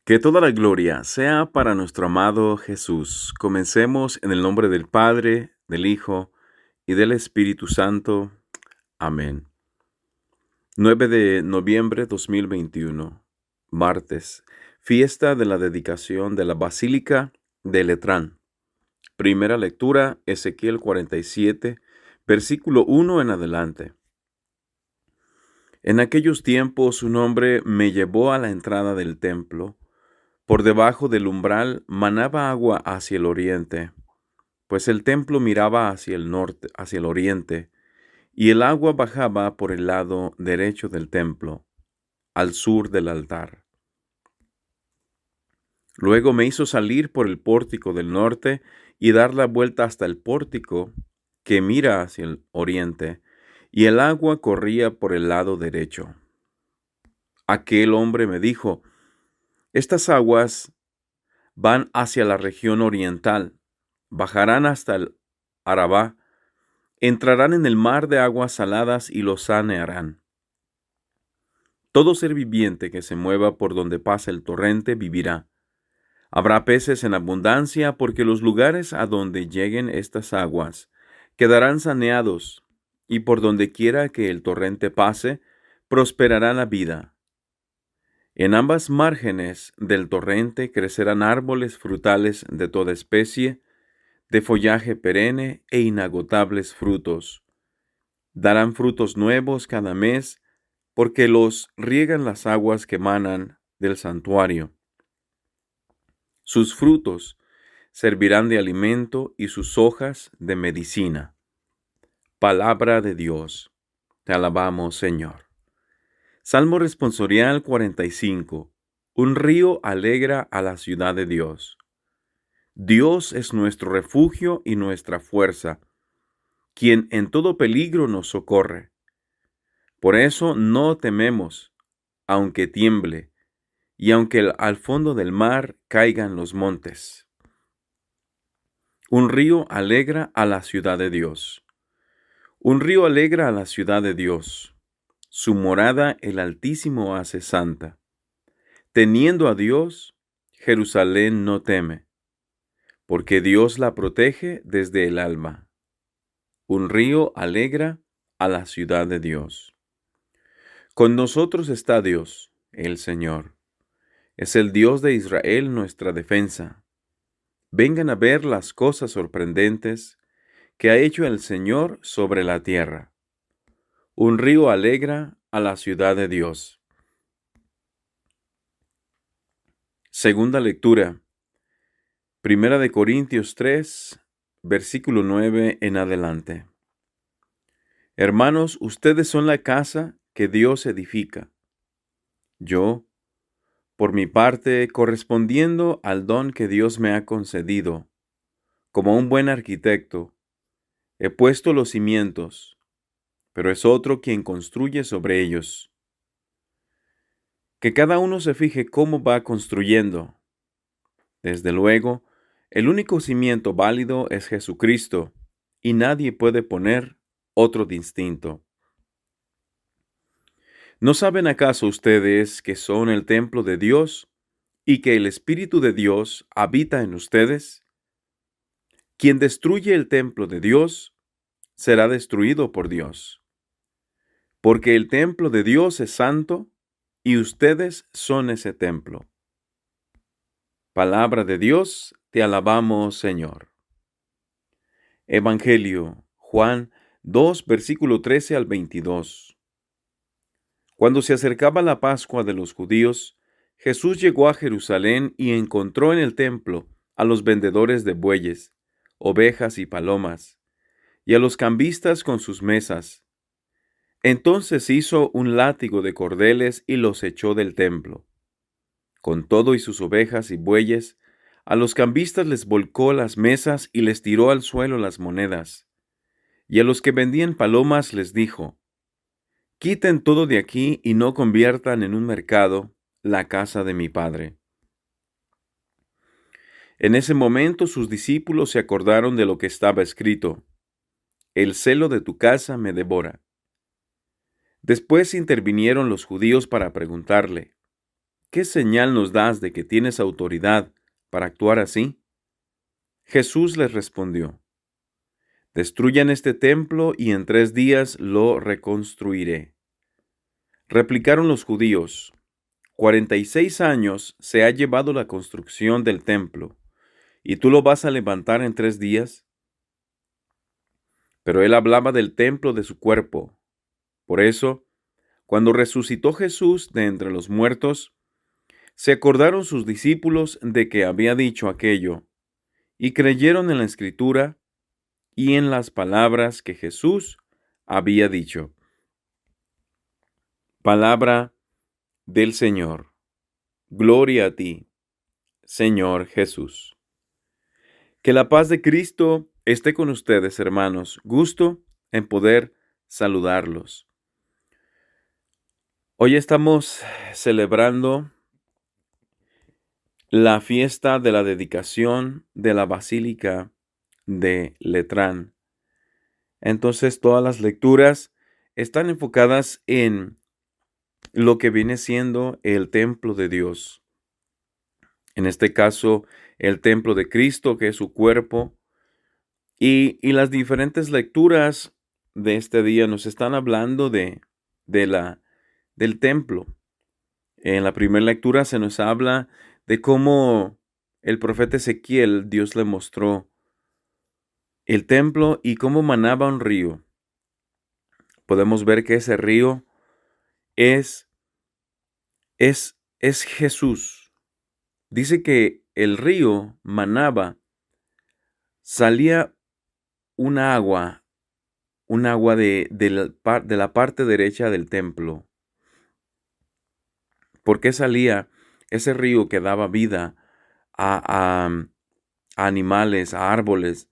Que toda la gloria sea para nuestro amado Jesús. Comencemos en el nombre del Padre, del Hijo y del Espíritu Santo. Amén. 9 de noviembre 2021, martes, fiesta de la dedicación de la Basílica de Letrán. Primera lectura, Ezequiel 47, versículo 1 en adelante. En aquellos tiempos un hombre me llevó a la entrada del templo. Por debajo del umbral manaba agua hacia el oriente, pues el templo miraba hacia el norte, hacia el oriente, y el agua bajaba por el lado derecho del templo, al sur del altar. Luego me hizo salir por el pórtico del norte y dar la vuelta hasta el pórtico que mira hacia el oriente, y el agua corría por el lado derecho. Aquel hombre me dijo: estas aguas van hacia la región oriental, bajarán hasta el Arabá, entrarán en el mar de aguas saladas y lo sanearán. Todo ser viviente que se mueva por donde pasa el torrente vivirá. Habrá peces en abundancia, porque los lugares a donde lleguen estas aguas quedarán saneados, y por donde quiera que el torrente pase, prosperará la vida. En ambas márgenes del torrente crecerán árboles frutales de toda especie, de follaje perenne e inagotables frutos. Darán frutos nuevos cada mes, porque los riegan las aguas que manan del santuario. Sus frutos servirán de alimento y sus hojas de medicina. Palabra de Dios. Te alabamos, Señor. Salmo responsorial 45. Un río alegra a la ciudad de Dios. Dios es nuestro refugio y nuestra fuerza, quien en todo peligro nos socorre. Por eso no tememos, aunque tiemble, y aunque al fondo del mar caigan los montes. Un río alegra a la ciudad de Dios. Un río alegra a la ciudad de Dios. Su morada el Altísimo hace santa. Teniendo a Dios, Jerusalén no teme, porque Dios la protege desde el alba. Un río alegra a la ciudad de Dios. Con nosotros está Dios, el Señor. Es el Dios de Israel nuestra defensa. Vengan a ver las cosas sorprendentes que ha hecho el Señor sobre la tierra. Un río alegra a la ciudad de Dios. Segunda lectura. Primera de Corintios 3, versículo 9 en adelante. Hermanos, ustedes son la casa que Dios edifica. Yo, por mi parte, correspondiendo al don que Dios me ha concedido, como un buen arquitecto, he puesto los cimientos, pero es otro quien construye sobre ellos. Que cada uno se fije cómo va construyendo. Desde luego, el único cimiento válido es Jesucristo, y nadie puede poner otro distinto. ¿No saben acaso ustedes que son el templo de Dios y que el Espíritu de Dios habita en ustedes? Quien destruye el templo de Dios será destruido por Dios. Porque el templo de Dios es santo y ustedes son ese templo. Palabra de Dios, te alabamos, Señor. Evangelio, Juan 2, versículo 13 al 22. Cuando se acercaba la Pascua de los judíos, Jesús llegó a Jerusalén y encontró en el templo a los vendedores de bueyes, ovejas y palomas, y a los cambistas con sus mesas. Entonces hizo un látigo de cordeles y los echó del templo. Con todo y sus ovejas y bueyes, a los cambistas les volcó las mesas y les tiró al suelo las monedas. Y a los que vendían palomas les dijo: quiten todo de aquí y no conviertan en un mercado la casa de mi Padre. En ese momento sus discípulos se acordaron de lo que estaba escrito: el celo de tu casa me devora. Después intervinieron los judíos para preguntarle: ¿qué señal nos das de que tienes autoridad para actuar así? Jesús les respondió, destruyan este templo y en 3 días lo reconstruiré. Replicaron los judíos, 46 años se ha llevado la construcción del templo, ¿y tú lo vas a levantar en 3 días? Pero él hablaba del templo de su cuerpo. Por eso, cuando resucitó Jesús de entre los muertos, se acordaron sus discípulos de que había dicho aquello, y creyeron en la Escritura y en las palabras que Jesús había dicho. Palabra del Señor. Gloria a ti, Señor Jesús. Que la paz de Cristo esté con ustedes, hermanos. Gusto en poder saludarlos. Hoy estamos celebrando la fiesta de la dedicación de la Basílica de Letrán. Entonces, todas las lecturas están enfocadas en lo que viene siendo el templo de Dios. En este caso, el templo de Cristo, que es su cuerpo. Y las diferentes lecturas de este día nos están hablando del templo. En la primera lectura se nos habla de cómo el profeta Ezequiel, Dios le mostró el templo y cómo manaba un río. Podemos ver que ese río es Jesús. Dice que el río manaba, salía un agua de la parte derecha del templo. ¿Por qué salía ese río que daba vida a animales, a árboles?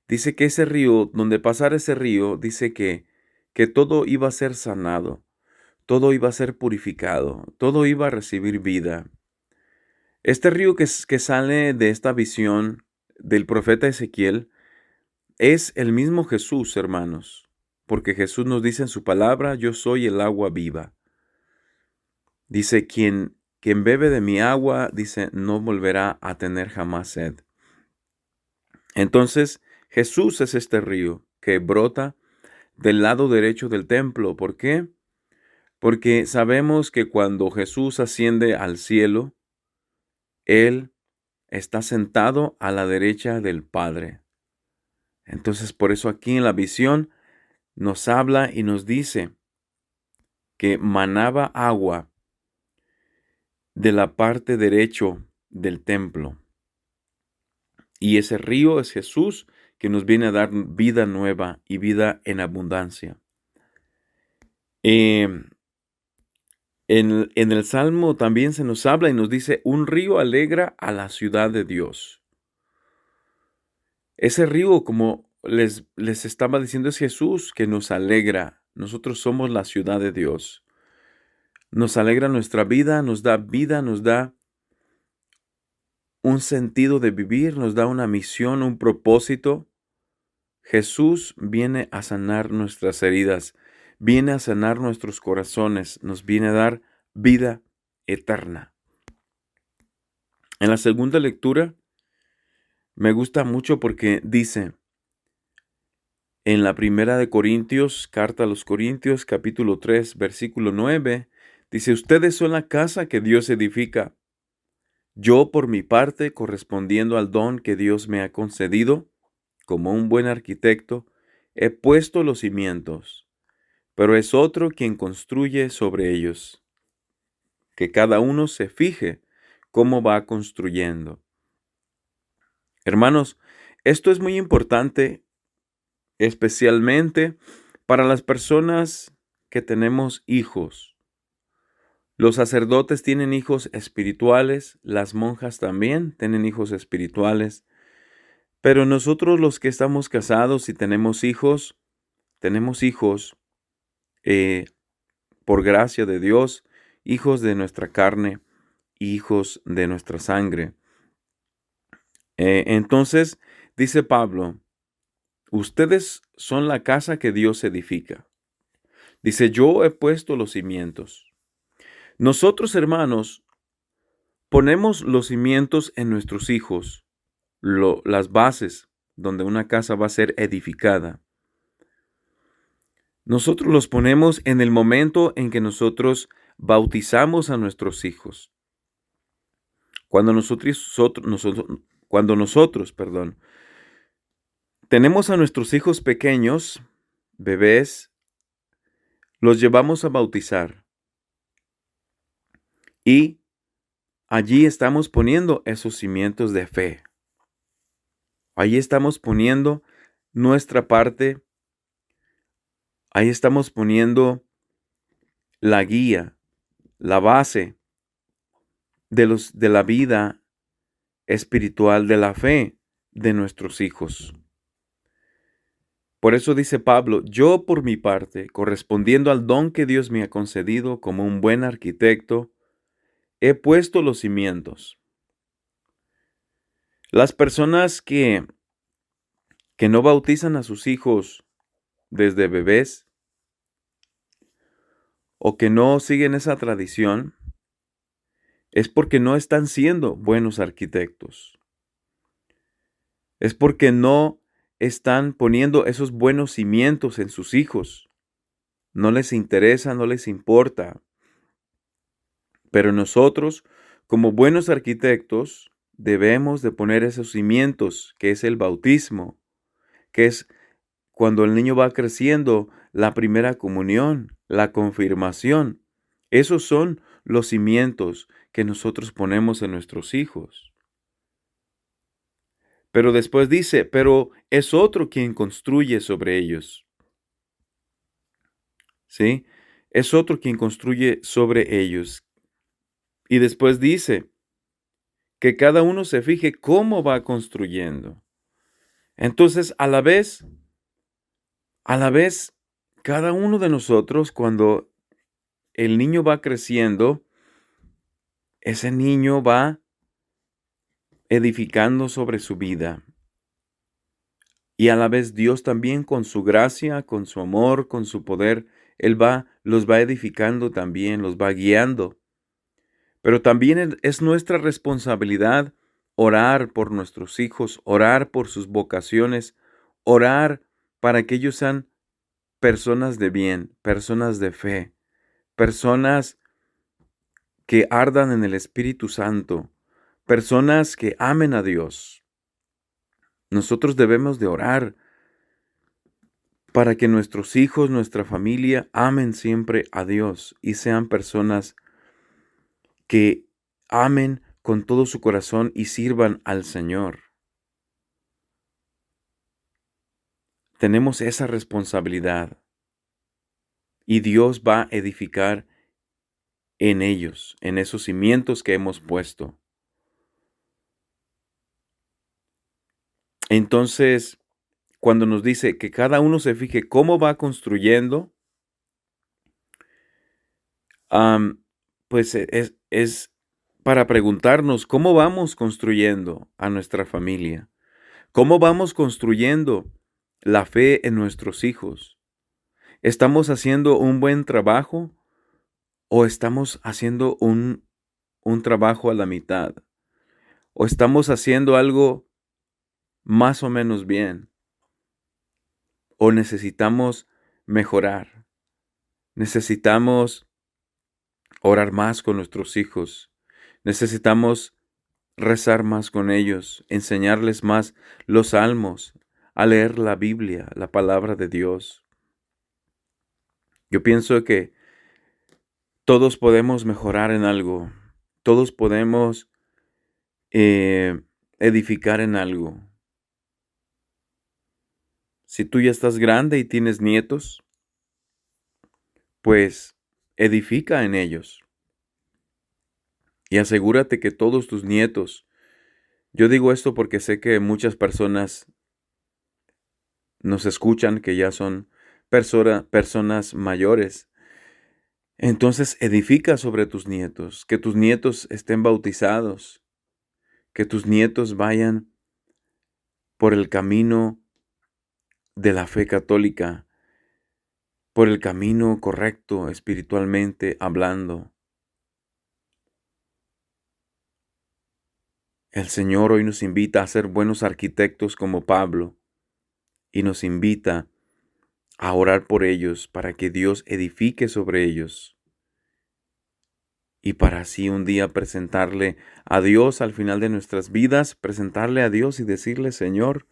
Dice que ese río, donde pasara ese río, dice que todo iba a ser sanado, todo iba a ser purificado, todo iba a recibir vida. Este río que sale de esta visión del profeta Ezequiel es el mismo Jesús, hermanos, porque Jesús nos dice en su palabra, yo soy el agua viva. Dice, quien bebe de mi agua, dice, no volverá a tener jamás sed. Entonces, Jesús es este río que brota del lado derecho del templo. ¿Por qué? Porque sabemos que cuando Jesús asciende al cielo, Él está sentado a la derecha del Padre. Entonces, por eso aquí en la visión nos habla y nos dice que manaba agua de la parte derecha del templo. Y ese río es Jesús que nos viene a dar vida nueva y vida en abundancia. En el Salmo también se nos habla y nos dice, un río alegra a la ciudad de Dios. Ese río, como les estaba diciendo, es Jesús que nos alegra. Nosotros somos la ciudad de Dios. Nos alegra nuestra vida, nos da un sentido de vivir, nos da una misión, un propósito. Jesús viene a sanar nuestras heridas, viene a sanar nuestros corazones, nos viene a dar vida eterna. En la segunda lectura me gusta mucho porque dice en la primera de Corintios, carta a los Corintios, capítulo 3, versículo 9, dice, ustedes son la casa que Dios edifica. Yo, por mi parte, correspondiendo al don que Dios me ha concedido, como un buen arquitecto, he puesto los cimientos, pero es otro quien construye sobre ellos. Que cada uno se fije cómo va construyendo. Hermanos, esto es muy importante, especialmente para las personas que tenemos hijos. Los sacerdotes tienen hijos espirituales, las monjas también tienen hijos espirituales, pero nosotros los que estamos casados y tenemos hijos por gracia de Dios, hijos de nuestra carne, hijos de nuestra sangre. Entonces, dice Pablo, ustedes son la casa que Dios edifica. Dice, yo he puesto los cimientos. Nosotros, hermanos, ponemos los cimientos en nuestros hijos, las bases donde una casa va a ser edificada. Nosotros los ponemos en el momento en que nosotros bautizamos a nuestros hijos. Cuando nosotros, tenemos a nuestros hijos pequeños, bebés, los llevamos a bautizar. Y allí estamos poniendo esos cimientos de fe. Allí estamos poniendo nuestra parte. Ahí estamos poniendo la guía, la base de la vida espiritual, de la fe de nuestros hijos. Por eso dice Pablo, yo por mi parte, correspondiendo al don que Dios me ha concedido como un buen arquitecto, he puesto los cimientos. Las personas que no bautizan a sus hijos desde bebés o que no siguen esa tradición, es porque no están siendo buenos arquitectos. Es porque no están poniendo esos buenos cimientos en sus hijos. No les interesa, no les importa. Pero nosotros, como buenos arquitectos, debemos de poner esos cimientos, que es el bautismo, que es cuando el niño va creciendo, la primera comunión, la confirmación. Esos son los cimientos que nosotros ponemos en nuestros hijos. Pero después dice, pero es otro quien construye sobre ellos. ¿Sí? Es otro quien construye sobre ellos. Y después dice que cada uno se fije cómo va construyendo. Entonces, a la vez, cada uno de nosotros, cuando el niño va creciendo, ese niño va edificando sobre su vida. Y a la vez Dios también con su gracia, con su amor, con su poder, Él los va edificando también, los va guiando. Pero también es nuestra responsabilidad orar por nuestros hijos, orar por sus vocaciones, orar para que ellos sean personas de bien, personas de fe, personas que ardan en el Espíritu Santo, personas que amen a Dios. Nosotros debemos de orar para que nuestros hijos, nuestra familia, amen siempre a Dios y sean personas que amen con todo su corazón y sirvan al Señor. Tenemos esa responsabilidad y Dios va a edificar en ellos, en esos cimientos que hemos puesto. Entonces, cuando nos dice que cada uno se fije cómo va construyendo, pues es para preguntarnos cómo vamos construyendo a nuestra familia, cómo vamos construyendo la fe en nuestros hijos. ¿Estamos haciendo un buen trabajo o estamos haciendo un trabajo a la mitad? ¿O estamos haciendo algo más o menos bien? ¿O necesitamos mejorar? Necesitamos orar más con nuestros hijos. Necesitamos rezar más con ellos, enseñarles más los salmos, a leer la Biblia, la palabra de Dios. Yo pienso que todos podemos mejorar en algo. Todos podemos edificar en algo. Si tú ya estás grande y tienes nietos, pues edifica en ellos. Y asegúrate que todos tus nietos, yo digo esto porque sé que muchas personas nos escuchan que ya son personas mayores. Entonces edifica sobre tus nietos, que tus nietos estén bautizados, que tus nietos vayan por el camino de la fe católica, por el camino correcto espiritualmente hablando. El Señor hoy nos invita a ser buenos arquitectos como Pablo y nos invita a orar por ellos para que Dios edifique sobre ellos y para así un día presentarle a Dios al final de nuestras vidas, presentarle a Dios y decirle: Señor,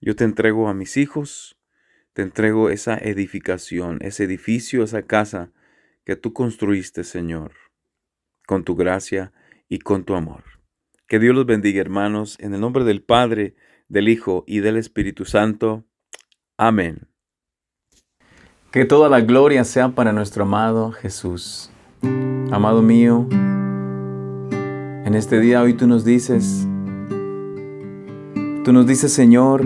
yo te entrego a mis hijos, te entrego esa edificación, ese edificio, esa casa que tú construiste, Señor, con tu gracia y con tu amor. Que Dios los bendiga, hermanos, en el nombre del Padre, del Hijo y del Espíritu Santo. Amén. Que toda la gloria sea para nuestro amado Jesús. Amado mío, en este día hoy tú nos dices, Señor,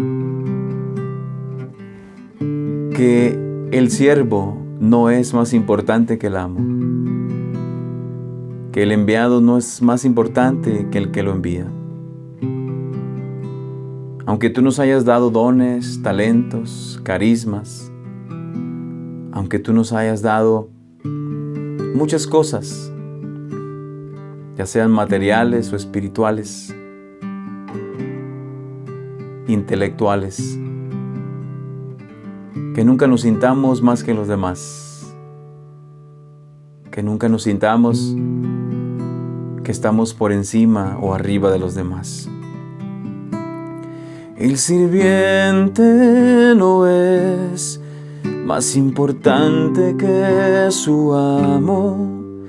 que el siervo no es más importante que el amo, que el enviado no es más importante que el que lo envía. Aunque tú nos hayas dado dones, talentos, carismas, aunque tú nos hayas dado muchas cosas, ya sean materiales o espirituales, intelectuales, que nunca nos sintamos más que los demás, que nunca nos sintamos que estamos por encima o arriba de los demás. El sirviente no es más importante que su amo,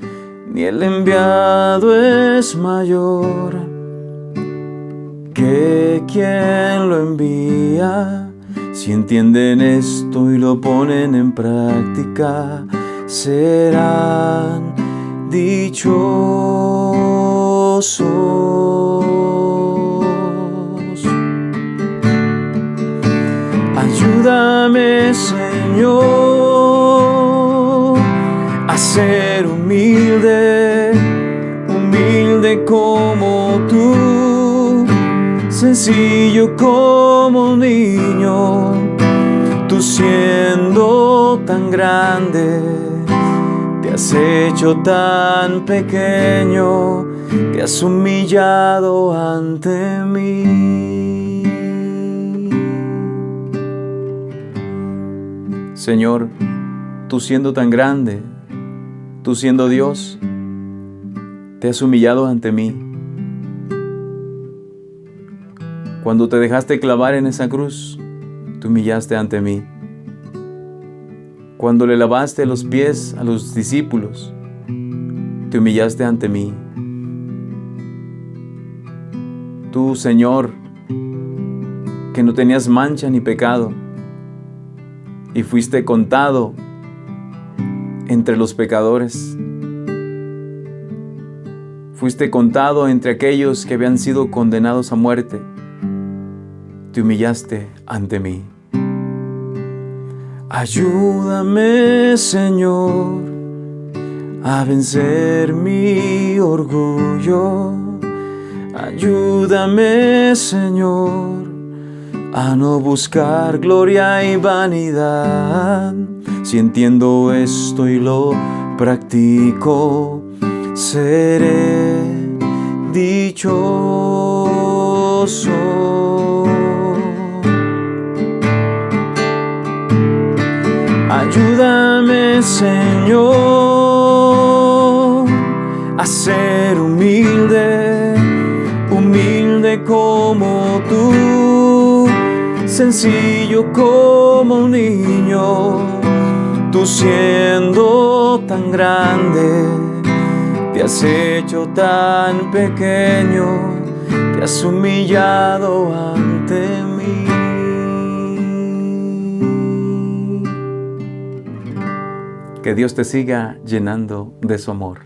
ni el enviado es mayor que quien lo envía. Si entienden esto y lo ponen en práctica, serán dichosos. Ayúdame, Señor, a ser humilde, humilde como tú, sencillo como un niño. Tú siendo tan grande, te has hecho tan pequeño, te has humillado ante mí. Señor, tú siendo tan grande, tú siendo Dios, te has humillado ante mí. Cuando te dejaste clavar en esa cruz, te humillaste ante mí. Cuando le lavaste los pies a los discípulos, te humillaste ante mí. Tú, Señor, que no tenías mancha ni pecado, y fuiste contado entre los pecadores. Fuiste contado entre aquellos que habían sido condenados a muerte. Te humillaste ante mí. Ayúdame, Señor, a vencer mi orgullo. Ayúdame, Señor, a no buscar gloria y vanidad. Si entiendo esto y lo practico, seré dichoso. Ayúdame, Señor, a ser humilde, humilde como tú, sencillo como un niño. Tú siendo tan grande, te has hecho tan pequeño, te has humillado ante mí. Que Dios te siga llenando de su amor.